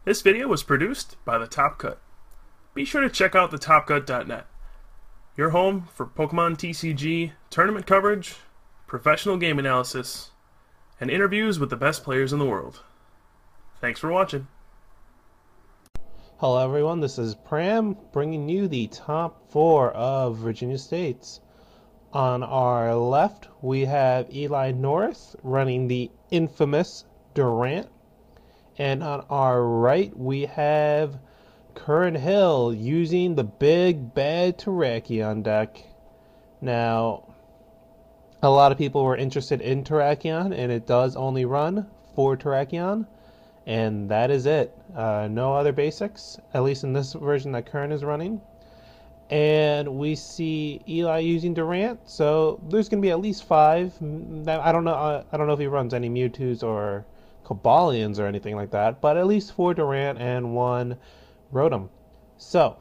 This video was produced by The Top Cut. Be sure to check out thetopcut.net, your home for Pokemon TCG, tournament coverage, professional game analysis, and interviews with the best players in the world. Thanks for watching. Hello everyone, this is Pram bringing you the top 4 of Virginia States. On our left we have Eli Norris running the infamous Durant, and on our right we have Curran Hill using the big bad Terrakion deck. Now, a lot of people were interested in Terrakion, and it does only run 4 Terrakion. And that is it. No other basics, at least in this version that Curran is running. And we see Eli using Durant, so there's going to be at least 5. I don't know if he runs any Mewtwo's or Cobalions or anything like that, but at least 4 Durant and 1 Rotom. So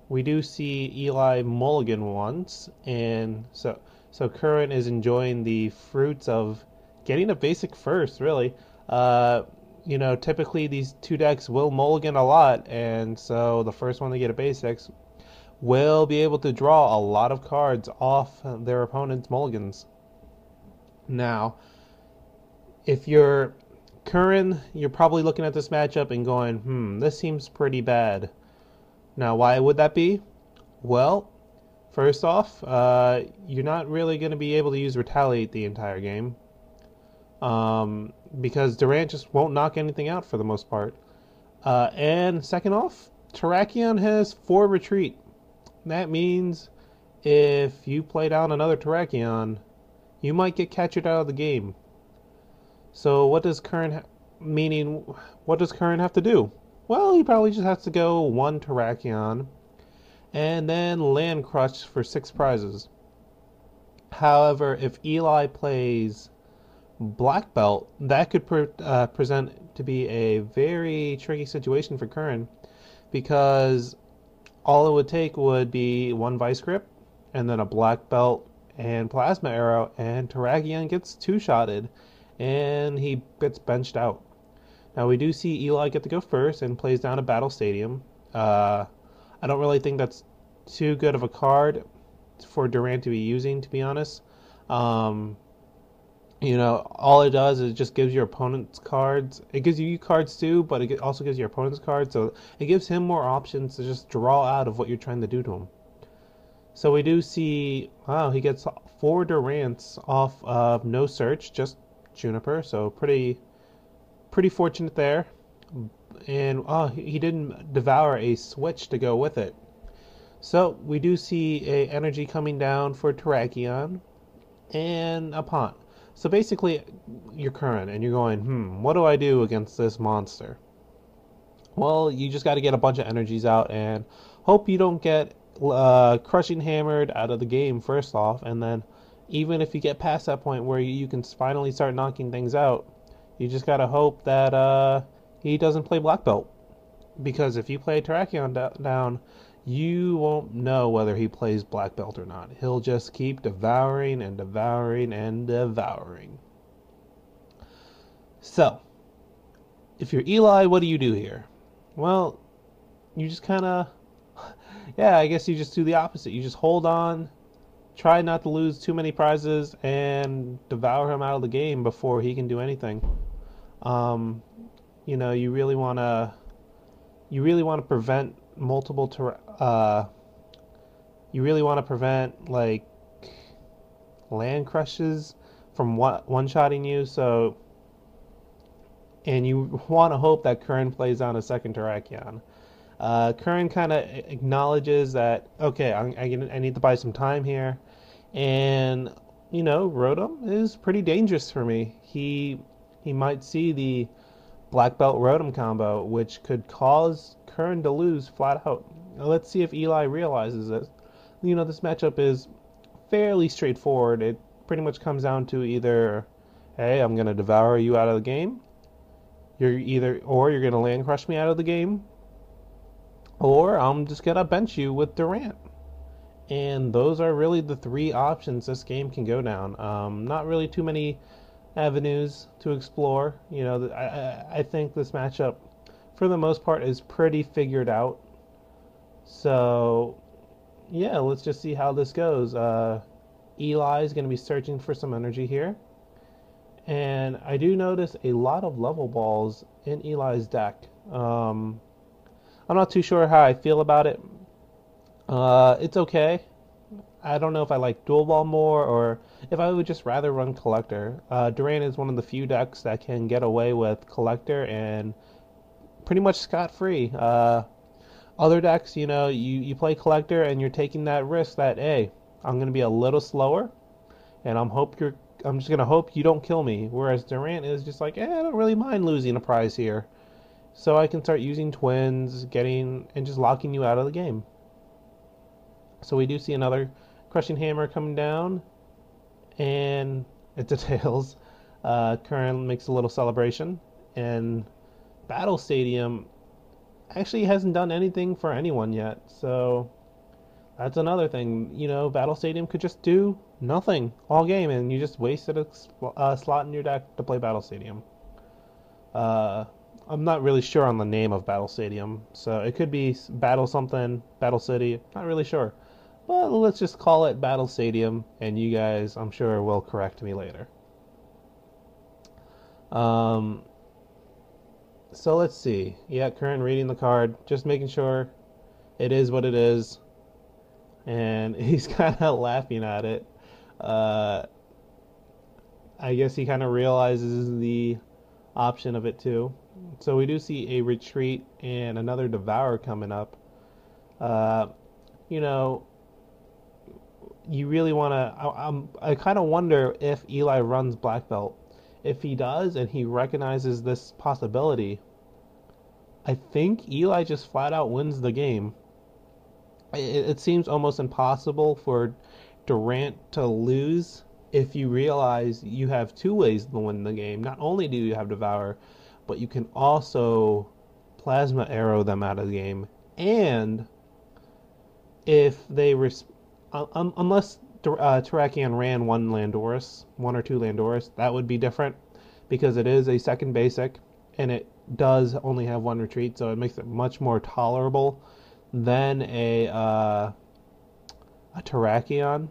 we do see Eli mulligan once, and so Curran is enjoying the fruits of getting a basic first, really. Typically these 2 decks will mulligan a lot, and so the first one to get a basics will be able to draw a lot of cards off their opponent's mulligans. Now, if you're Curran, you're probably looking at this matchup and going, this seems pretty bad. Now, why would that be? Well, first off, you're not really going to be able to use Retaliate the entire game. Because Durant just won't knock anything out for the most part. And second off, Terrakion has 4 retreat. That means if you play down another Terrakion, you might get captured out of the game. So what does Curran have to do? Well, he probably just has to go 1 Terrakion and then land crush for 6 prizes. However, if Eli plays Black Belt, that could present to be a very tricky situation for Curran, because all it would take would be 1 Vice Grip and then a Black Belt and Plasma Arrow, and Terrakion gets 2-shotted and he gets benched out. Now we do see Eli get to go first and plays down a Battle Stadium. I don't really think that's too good of a card for Durant to be using, to be honest. All it does is just gives your opponent's cards. It gives you cards too, but it also gives your opponent's cards, so it gives him more options to just draw out of what you're trying to do to him. So we do see, wow, he gets 4 Durants off of no search, just Juniper, so pretty fortunate there. And he didn't devour a switch to go with it. So we do see a energy coming down for Terrakion and a Pont. So basically, you're Curran, and you're going, what do I do against this monster? Well, you just got to get a bunch of energies out and hope you don't get crushing hammered out of the game first off, and then even if you get past that point where you can finally start knocking things out, you just got to hope that he doesn't play Black Belt. Because if you play Terrakion down, you won't know whether he plays Black Belt or not. He'll just keep devouring and devouring and devouring. So, if you're Eli, what do you do here? Well, you just kind of, I guess you just do the opposite. You just hold on, try not to lose too many prizes, and devour him out of the game before he can do anything. You really want to prevent multiple you really want to prevent like land crushes from one-shotting you, and you want to hope that Curran plays on a second Terrakion. Curran kind of acknowledges that, okay, I need to buy some time here, and Rotom is pretty dangerous for me. He might see the Black Belt Rotom combo, which could cause Curran to lose flat out. Now, let's see if Eli realizes it. This matchup is fairly straightforward. It pretty much comes down to either, hey, I'm going to devour you out of the game, or you're going to land crush me out of the game, or I'm just going to bench you with Durant. And those are really the 3 options this game can go down. Not really too many avenues to explore. I think this matchup for the most part, is pretty figured out. So, yeah, let's just see how this goes. Eli is going to be searching for some energy here. And I do notice a lot of level balls in Eli's deck. I'm not too sure how I feel about it. It's okay. I don't know if I like dual ball more or if I would just rather run collector. Durant is one of the few decks that can get away with collector and pretty much scot free. Other decks, you play collector and you're taking that risk that hey, I'm gonna be a little slower, and I'm just gonna hope you don't kill me. Whereas Durant is just like, I don't really mind losing a prize here, so I can start using twins, and just locking you out of the game. So we do see another crushing hammer coming down, and it's a tails. Curran makes a little celebration, and Battle Stadium actually hasn't done anything for anyone yet. So that's another thing. Battle Stadium could just do nothing all game, and you just wasted a slot in your deck to play Battle Stadium. I'm not really sure on the name of Battle Stadium, so it could be Battle something, Battle City. Not really sure. But let's just call it Battle Stadium, and you guys, I'm sure, will correct me later. So let's see. Yeah, Curran reading the card, just making sure it is what it is. And he's kind of laughing at it. I guess he kind of realizes the option of it too. So we do see a retreat and another Devour coming up. You really want to. I kind of wonder if Eli runs Black Belt. If he does and he recognizes this possibility, I think Eli just flat out wins the game. It seems almost impossible for Durant to lose if you realize you have two ways to win the game. Not only do you have Devour, but you can also Plasma Arrow them out of the game. And if they unless Terrakion ran one or two Landorus, that would be different because it is a second basic and it does only have one retreat, so it makes it much more tolerable than a Terrakion.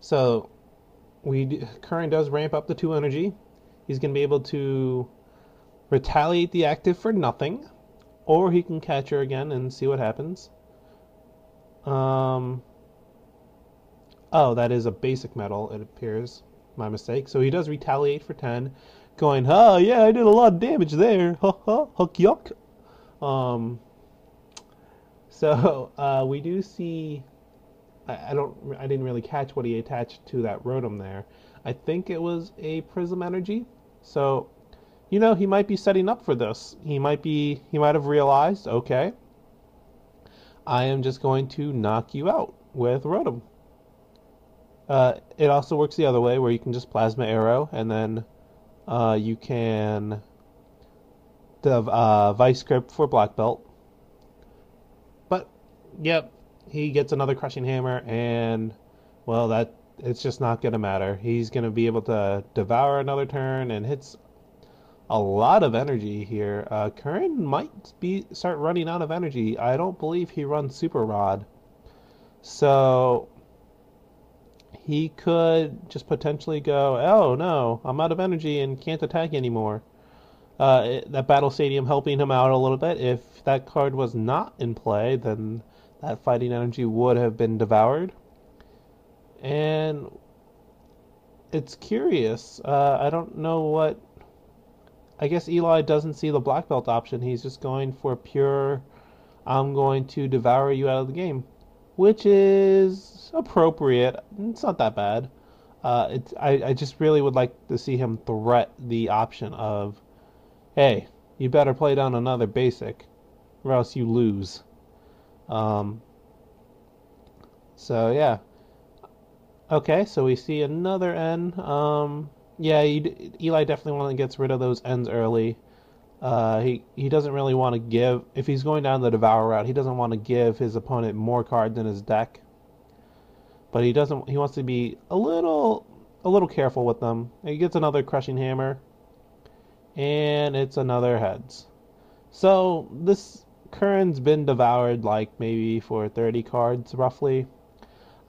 So Curran does ramp up the 2 energy. He's going to be able to retaliate the active for nothing, or he can catch her again and see what happens. Oh, that is a basic metal, it appears. My mistake. So he does retaliate for 10, going, yeah, I did a lot of damage there. Ha ha, huck yuck. So we do see. I didn't really catch what he attached to that Rotom there. I think it was a Prism Energy. So, he might be setting up for this. He might have realized, okay, I am just going to knock you out with Rotom. It also works the other way, where you can just Plasma Arrow, and then you can Vice Grip for Black Belt. But, yep, he gets another Crushing Hammer, and, well, it's just not going to matter. He's going to be able to Devour another turn, and hits a lot of energy here. Curran might start running out of energy. I don't believe he runs Super Rod. So he could just potentially go, oh no, I'm out of energy and can't attack anymore. That Battle Stadium helping him out a little bit. If that card was not in play, then that fighting energy would have been devoured. And it's curious. I don't know what. I guess Eli doesn't see the Black Belt option. He's just going for pure, I'm going to devour you out of the game, which is appropriate. It's not that bad. I just really would like to see him threat the option of, hey, you better play down another basic, or else you lose. So yeah. Okay, so we see another N. Yeah, Eli definitely gets rid of those Ns early. He doesn't really want to give, if he's going down the Devour route, he doesn't want to give his opponent more cards in his deck. But he wants to be a little careful with them. He gets another Crushing Hammer. And it's another heads. So this Curran's been devoured like maybe for 30 cards roughly.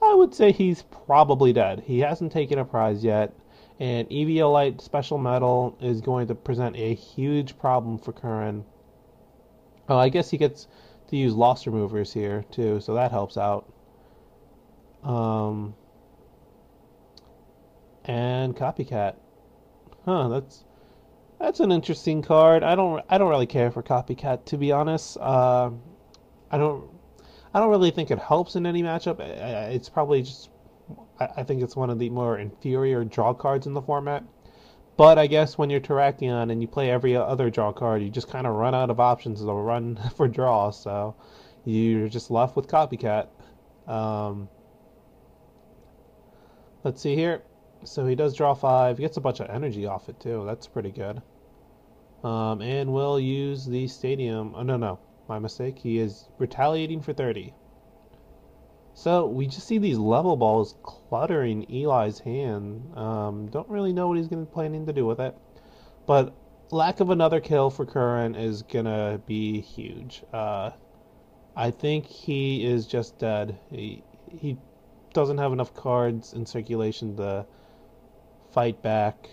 I would say he's probably dead. He hasn't taken a prize yet, and Eviolite Special Metal is going to present a huge problem for Curran. Oh, I guess he gets to use Loss Removers here too, so that helps out. Um, and Copycat. Huh, that's an interesting card. I don't really care for Copycat to be honest. I don't I don't really think it helps in any matchup. It's probably just I think it's one of the more inferior draw cards in the format. But I guess when you're Terrakion and you play every other draw card, you just kind of run out of options to run for draw. So you're just left with Copycat. Um, let's see here. So he does draw 5. He gets a bunch of energy off it too. That's pretty good. And we'll use the stadium. Oh, no, no. My mistake. He is retaliating for 30. So we just see these level balls cluttering Eli's hand. Don't really know what he's going to planning to do with it. But lack of another kill for Curran is going to be huge. I think he is just dead. He doesn't have enough cards in circulation to fight back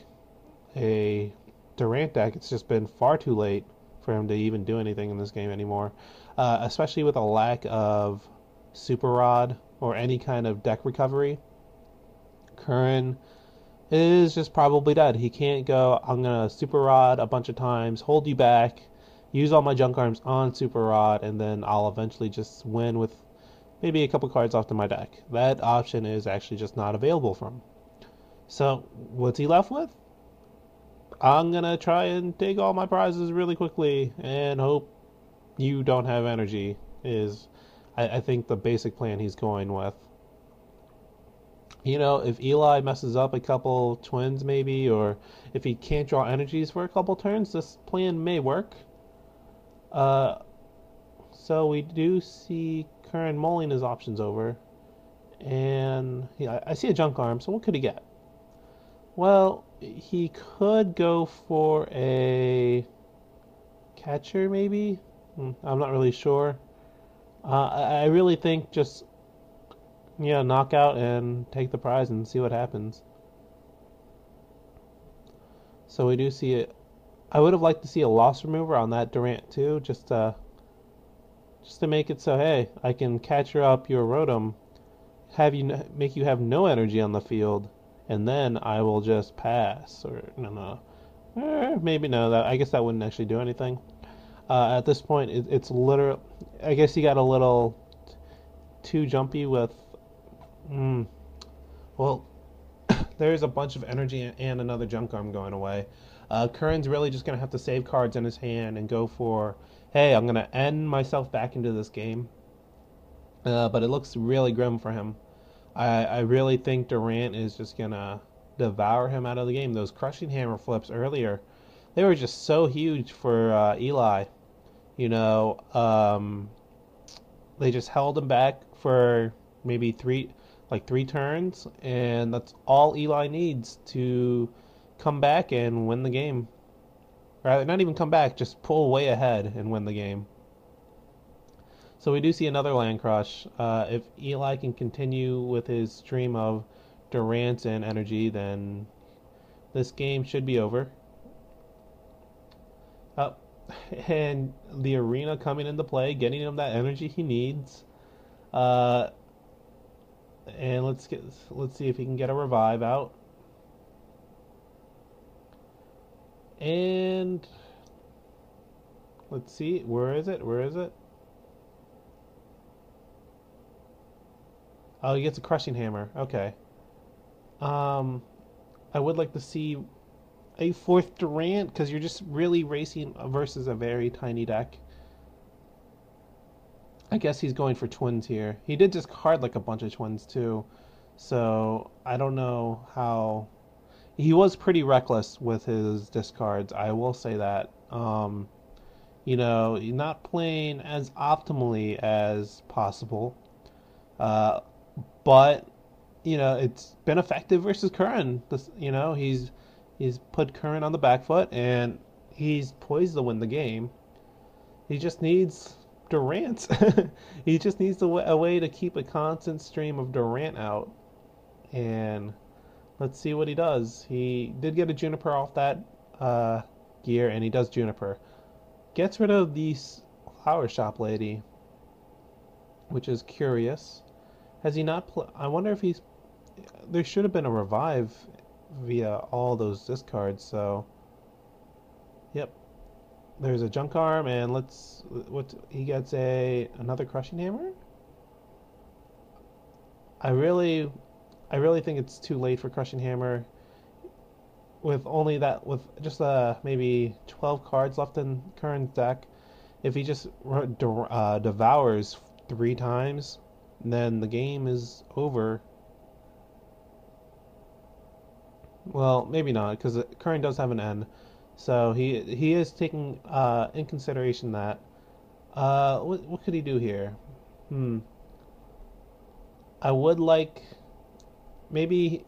a Durant deck. It's just been far too late for him to even do anything in this game anymore, especially with a lack of Super Rod or any kind of deck recovery. Curran is just probably dead. He can't go, I'm going to Super Rod a bunch of times, hold you back, use all my junk arms on Super Rod, and then I'll eventually just win with maybe a couple cards off to my deck. That option is actually just not available for him. So, what's he left with? I'm gonna try and take all my prizes really quickly and hope you don't have energy is I think the basic plan he's going with. You know, if Eli messes up a couple twins maybe, or if he can't draw energies for a couple turns, this plan may work. Uh, so we do see Curran mulling his options over. And yeah, I see a junk arm, so what could he get? Well, he could go for a catcher, maybe. I'm not really sure. I really think just knock out and take the prize and see what happens. So we do see it. I would have liked to see a loss remover on that Durant too, just to make it so hey, I can catcher up your Rotom, make you have no energy on the field, and then I will just pass. Or no, maybe no. That I guess that wouldn't actually do anything. At this point, it's literal. I guess he got a little too jumpy with. Well, there's a bunch of energy and another junk arm going away. Curran's really just gonna have to save cards in his hand and go for, hey, I'm gonna end myself back into this game. But it looks really grim for him. I really think Durant is just gonna devour him out of the game. Those crushing hammer flips earlier, they were just so huge for Eli. You know, they just held him back for maybe three turns, and that's all Eli needs to come back and win the game. Rather, not even come back, just pull way ahead and win the game. So we do see another land crush. If Eli can continue with his stream of Durant and energy, then this game should be over. And the arena coming into play, getting him that energy he needs. And let's see if he can get a revive out. And let's see, where is it? Oh, he gets a crushing hammer. Okay. I would like to see a fourth Durant because you're just really racing versus a very tiny deck. I guess he's going for twins here. He did discard like a bunch of twins too, so I don't know how. He was pretty reckless with his discards. I will say that. Not playing as optimally as possible. But it's been effective versus Curran. He's put Curran on the back foot, and he's poised to win the game. He just needs Durant. He just needs a way to keep a constant stream of Durant out. And let's see what he does. He did get a Juniper off that uh, gear, and he does Juniper. Gets rid of the flower shop lady, which is curious. Has he not? I wonder if he's. There should have been a revive via all those discards. So, yep. There's a junk arm, and he gets another crushing hammer. I really, I really think it's too late for crushing hammer. With just maybe 12 cards left in Curran's deck, if he just devours 3 times, then the game is over. Well, maybe not, because Curran does have an N, so he is taking in consideration that. What could he do here? Hmm. I would like maybe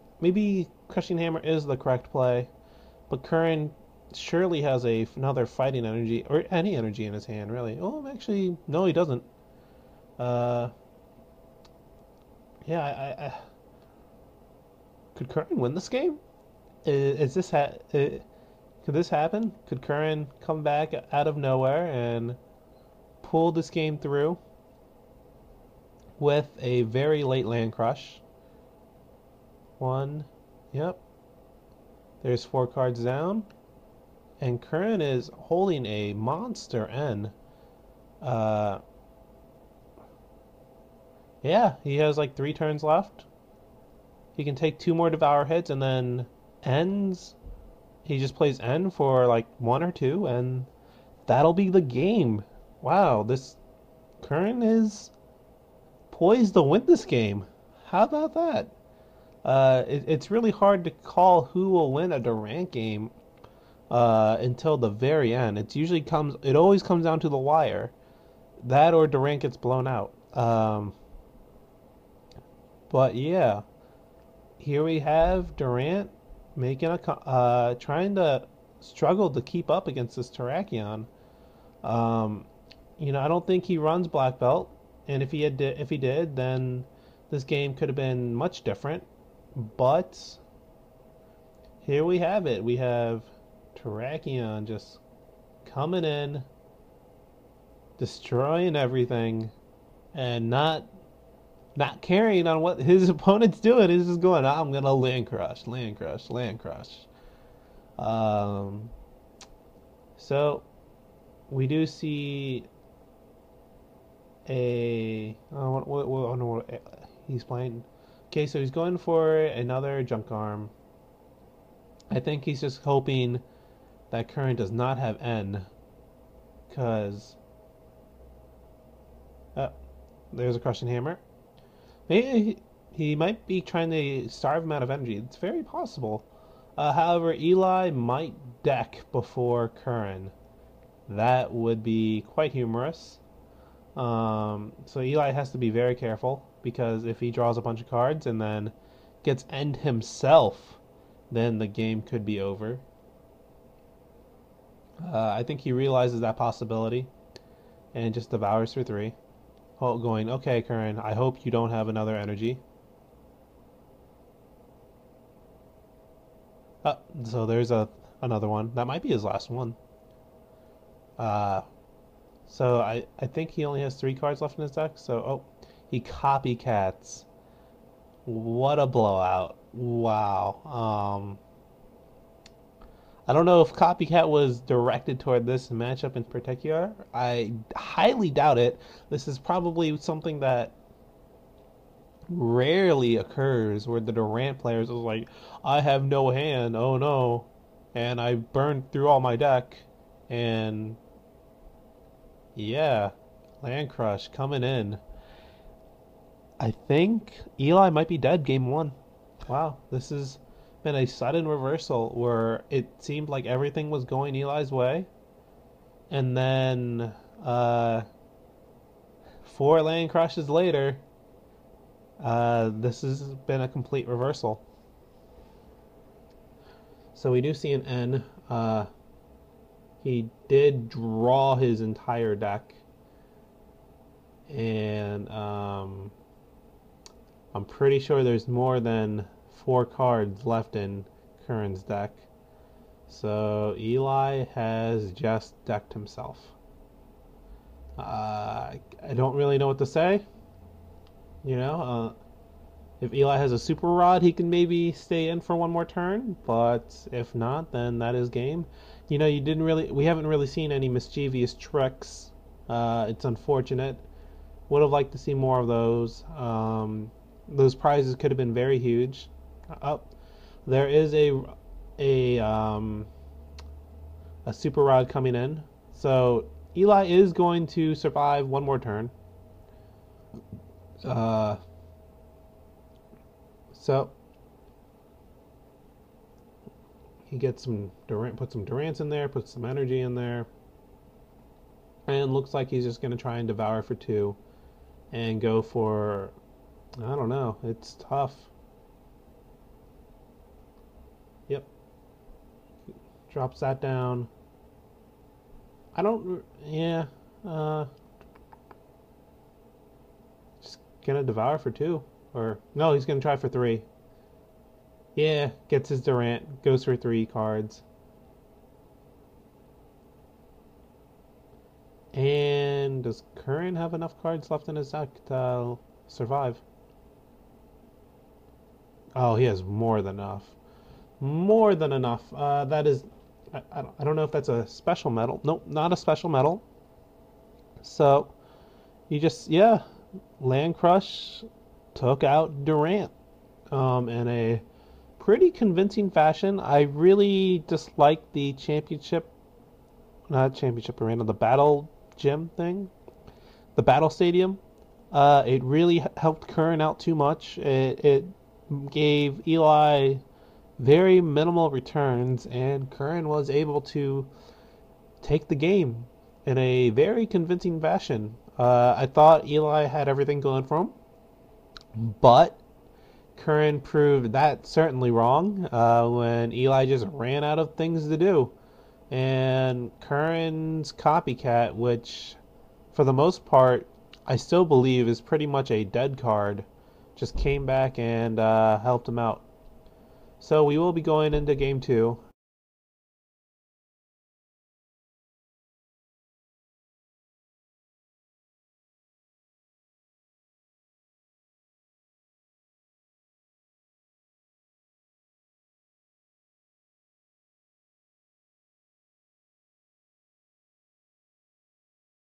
crushing hammer is the correct play, but Curran surely has another fighting energy or any energy in his hand, really. Oh, actually, no, he doesn't. Uh, yeah, could Curran win this game? Is this could this happen? Could Curran come back out of nowhere and pull this game through with a very late land crush? One, yep. There's 4 cards down, and Curran is holding a monster N. Uh, yeah, he has like 3 turns left. He can take 2 more Devour hits and then ends. He just plays N for like 1 or 2, and that'll be the game. Wow, this Curran is poised to win this game. How about that? It's really hard to call who will win a Durant game until the very end. It always comes down to the wire. That or Durant gets blown out. But yeah, here we have Durant making trying to struggle to keep up against this Terrakion. Um, I don't think he runs black belt, and if he did, then this game could have been much different. But here we have it. We have Terrakion just coming in, destroying everything, and not caring on what his opponent's doing. He's just going, I'm gonna land crush, land crush, land crush. So we do see what he's playing. Okay, so he's going for another junk arm. I think he's just hoping that Curran does not have N, because there's a crushing hammer. Maybe he might be trying to starve him out of energy. It's very possible. However, Eli might deck before Curran. That would be quite humorous. So Eli has to be very careful, because if he draws a bunch of cards and then gets end himself, then the game could be over. I think he realizes that possibility and just devours for 3. Going, okay, Curran, I hope you don't have another energy. So there's another one. That might be his last one. So I think he only has 3 cards left in his deck. So, he copycats. What a blowout. Wow. I don't know if copycat was directed toward this matchup in particular. I highly doubt it. This is probably something that rarely occurs, where the Durant players is like, I have no hand, oh no, and I burned through all my deck, and yeah, Land Crush coming in. I think Eli might be dead game 1. Wow, this has been a sudden reversal where it seemed like everything was going Eli's way, and then 4 Land Crushes later, this has been a complete reversal. So we do see an N. He did draw his entire deck, and I'm pretty sure there's more than 4 cards left in Curran's deck. So Eli has just decked himself. I don't really know what to say. You know, if Eli has a super rod, he can maybe stay in for one more turn. But if not, then that is game. You know, we haven't really seen any mischievous tricks. It's unfortunate. Would have liked to see more of those. Those prizes could have been very huge. There is a super rod coming in, so Eli is going to survive one more turn. So he gets some Durant, put some Durants in there, put some energy in there, and looks like he's just going to try and devour for 2 and go for, I don't know, it's tough. Yep. Drops that down. I don't, yeah, just gonna devour for 2. Or, no, he's gonna try for 3. Yeah, gets his Durant, goes for 3 cards. And does Curran have enough cards left in his deck to survive? Oh, he has more than enough. More than enough. That is, I don't know if that's a special medal. Nope, not a special medal. So, you just, yeah, Land Crush took out Durant in a pretty convincing fashion. I really dislike the not championship arena, the battle gym thing, the battle stadium. It really helped Curran out too much. It gave Eli very minimal returns, and Curran was able to take the game in a very convincing fashion. I thought Eli had everything going for him, but Curran proved that certainly wrong when Eli just ran out of things to do. And Curran's copycat, which for the most part I still believe is pretty much a dead card, just came back and helped him out. So we will be going into game 2.